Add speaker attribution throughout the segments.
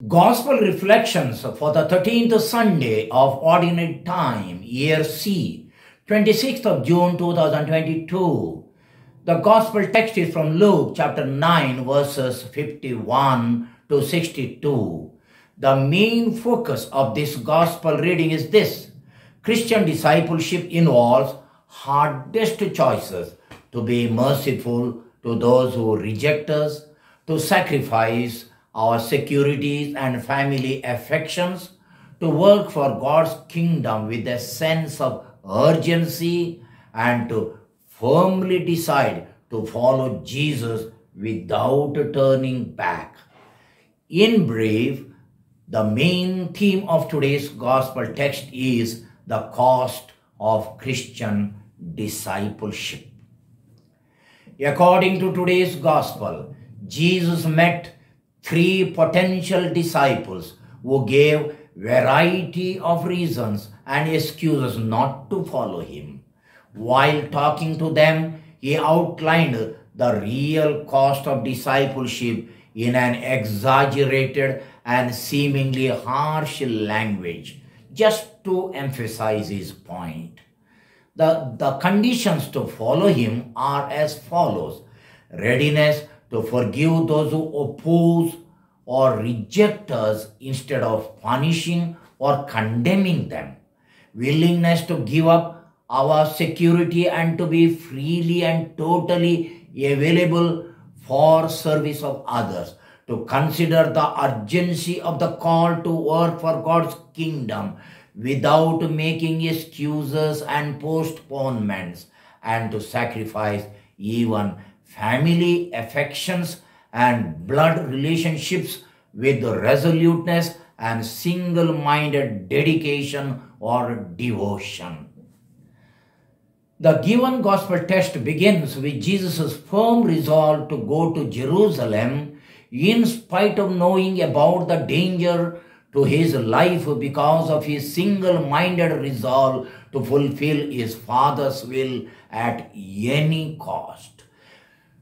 Speaker 1: Gospel Reflections for the 13th Sunday of Ordinary Time, Year C, 26th of June 2022. The Gospel text is from Luke chapter 9 verses 51 to 62. The main focus of this Gospel reading is this: Christian discipleship involves hardest choices: to be merciful to those who reject us, to sacrifice our securities and family affections, to work for God's kingdom with a sense of urgency, and to firmly decide to follow Jesus without turning back. In brief, the main theme of today's gospel text is the cost of Christian discipleship. According to today's gospel, Jesus met three potential disciples who gave variety of reasons and excuses not to follow him. While talking to them, he outlined the real cost of discipleship in an exaggerated and seemingly harsh language, just to emphasize his point. The conditions to follow him are as follows: readiness to forgive those who oppose or reject us instead of punishing or condemning them; willingness to give up our security and to be freely and totally available for service of others; to consider the urgency of the call to work for God's kingdom without making excuses and postponements; and to sacrifice even family affections and blood relationships with resoluteness and single-minded dedication or devotion. The given gospel text begins with Jesus' firm resolve to go to Jerusalem in spite of knowing about the danger to his life because of his single-minded resolve to fulfill his Father's will at any cost.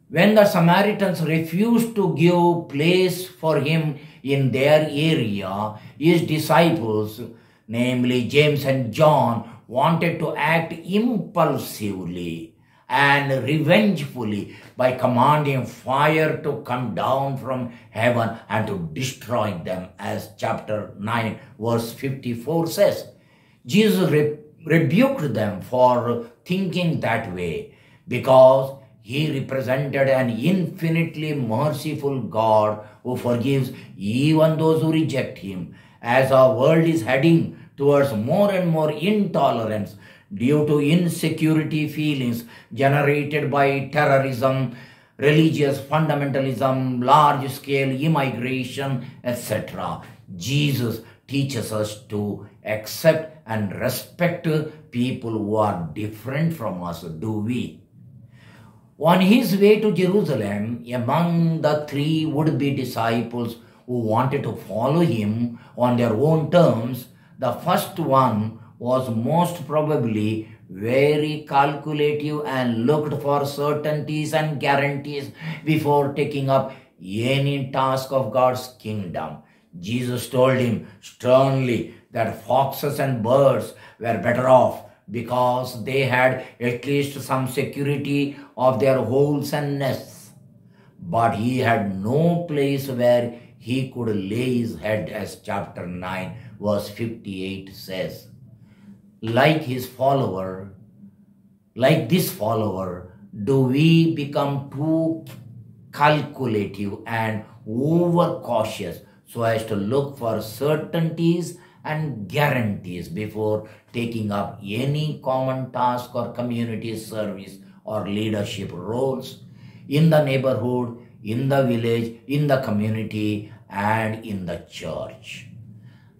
Speaker 1: When the Samaritans refused to give place for him in their area, his disciples, namely James and John, wanted to act impulsively and revengefully by commanding fire to come down from heaven and to destroy them, as chapter 9 verse 54 says. Jesus rebuked them for thinking that way, because he represented an infinitely merciful God who forgives even those who reject him. As our world is heading towards more and more intolerance due to insecurity feelings generated by terrorism, religious fundamentalism, large-scale immigration, etc., Jesus teaches us to accept and respect people who are different from us, do we? On his way to Jerusalem, among the three would-be disciples who wanted to follow him on their own terms, the first one was most probably very calculative and looked for certainties and guarantees before taking up any task of God's kingdom. Jesus told him sternly that foxes and birds were better off because they had at least some security of their holes and nests. But he had no place where he could lay his head, as chapter 9 verse 58 says. Like this follower, do we become too calculative and overcautious so as to look for certainties and guarantees before taking up any common task or community service or leadership roles in the neighborhood, in the village, in the community, and in the church?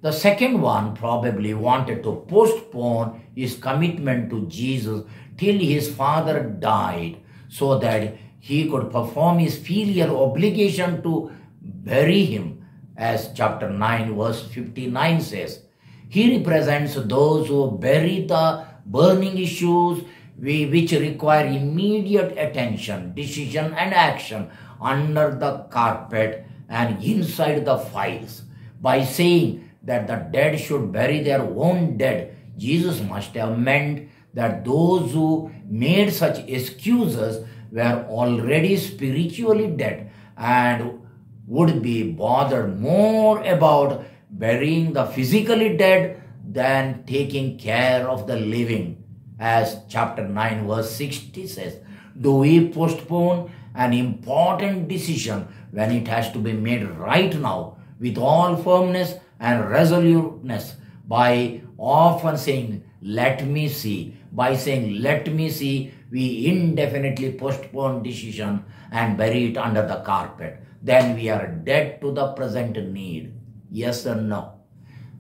Speaker 1: The second one probably wanted to postpone his commitment to Jesus till his father died so that he could perform his filial obligation to bury him, as chapter 9 verse 59 says. He represents those who bury the burning issues which require immediate attention, decision and action under the carpet and inside the files. By saying that the dead should bury their own dead, Jesus must have meant that those who made such excuses were already spiritually dead and would be bothered more about burying the physically dead than taking care of the living. As chapter 9 verse 60 says, do we postpone an important decision when it has to be made right now with all firmness and resoluteness by often saying, let me see? By saying, let me see, we indefinitely postpone decision and bury it under the carpet. Then we are dead to the present need. Yes or no?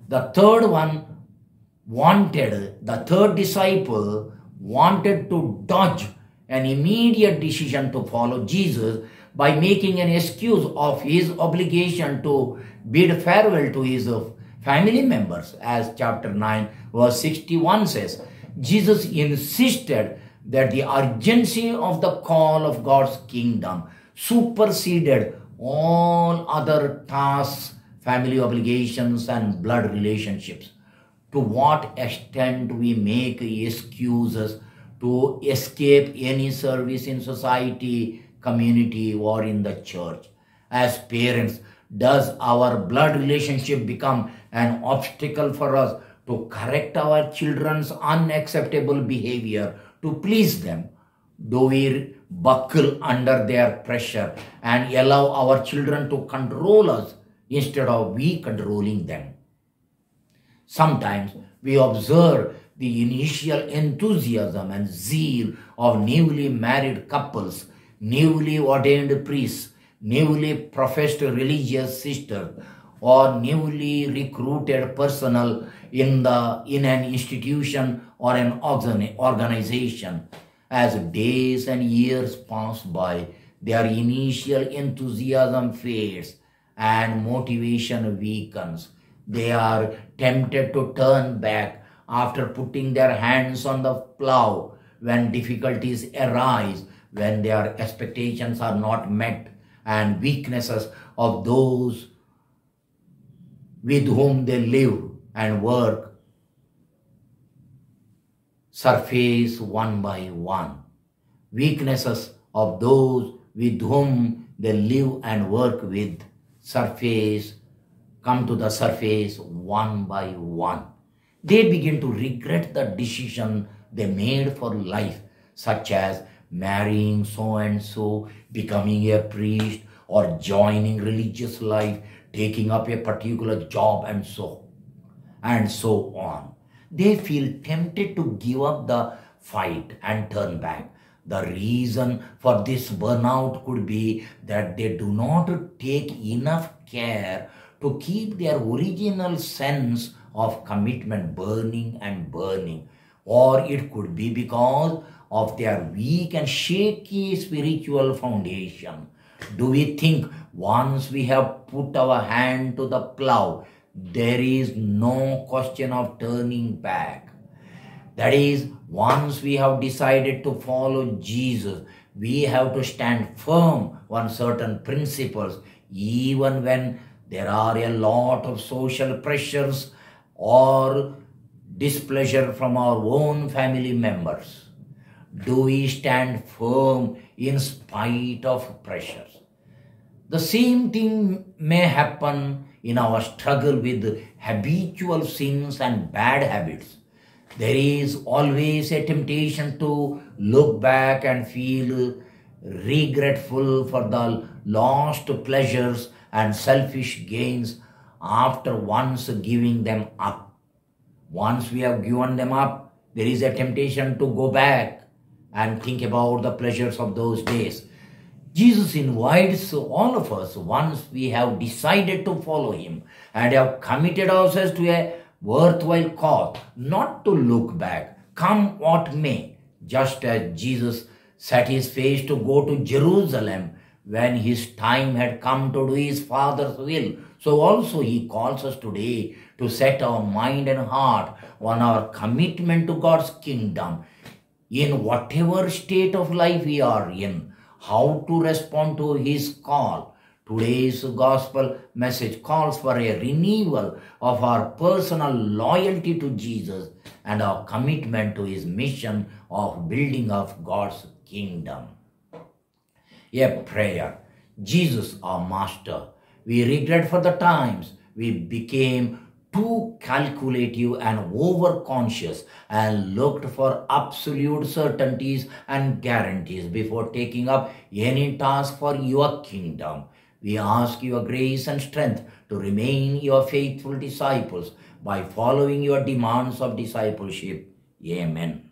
Speaker 1: The third disciple wanted to dodge an immediate decision to follow Jesus by making an excuse of his obligation to bid farewell to his family members. As chapter 9 verse 61 says, Jesus insisted that the urgency of the call of God's kingdom superseded all other tasks, family obligations, and blood relationships. To what extent we make excuses to escape any service in society, community, or in the church. As parents, does our blood relationship become an obstacle for us to correct our children's unacceptable behavior to please them? Do we buckle under their pressure and allow our children to control us instead of we controlling them? Sometimes we observe the initial enthusiasm and zeal of newly married couples, newly ordained priests, newly professed religious sisters, or newly recruited personnel in an institution or an organization. As days and years pass by, their initial enthusiasm fades and motivation weakens. They are tempted to turn back after putting their hands on the plow when difficulties arise, when their expectations are not met, and weaknesses of those with whom they live and work surface one by one. Weaknesses of those with whom they live and work with come to the surface one by one. They begin to regret the decision they made for life, such as marrying so-and-so, becoming a priest, or joining religious life, taking up a particular job, and so on. They feel tempted to give up the fight and turn back. The reason for this burnout could be that they do not take enough care to keep their original sense of commitment burning and burning. Or it could be because of their weak and shaky spiritual foundation. Do we think once we have put our hand to the plow, there is no question of turning back? That is, once we have decided to follow Jesus, we have to stand firm on certain principles, even when there are a lot of social pressures or displeasure from our own family members. Do we stand firm in spite of pressures? The same thing may happen in our struggle with habitual sins and bad habits. There is always a temptation to look back and feel regretful for the lost pleasures and selfish gains after once giving them up. Once we have given them up, there is a temptation to go back and think about the pleasures of those days. Jesus invites all of us, once we have decided to follow him and have committed ourselves to a worthwhile cause, not to look back, come what may. Just as Jesus set his face to go to Jerusalem when his time had come to do his Father's will, so also he calls us today to set our mind and heart on our commitment to God's kingdom. In whatever state of life we are in, how to respond to his call, Today's gospel message calls for a renewal of our personal loyalty to Jesus and our commitment to his mission of building of God's kingdom. A prayer. Jesus, our Master, we regret for the times we became too calculative and overconscious and looked for absolute certainties and guarantees before taking up any task for your kingdom. We ask your grace and strength to remain your faithful disciples by following your demands of discipleship. Amen.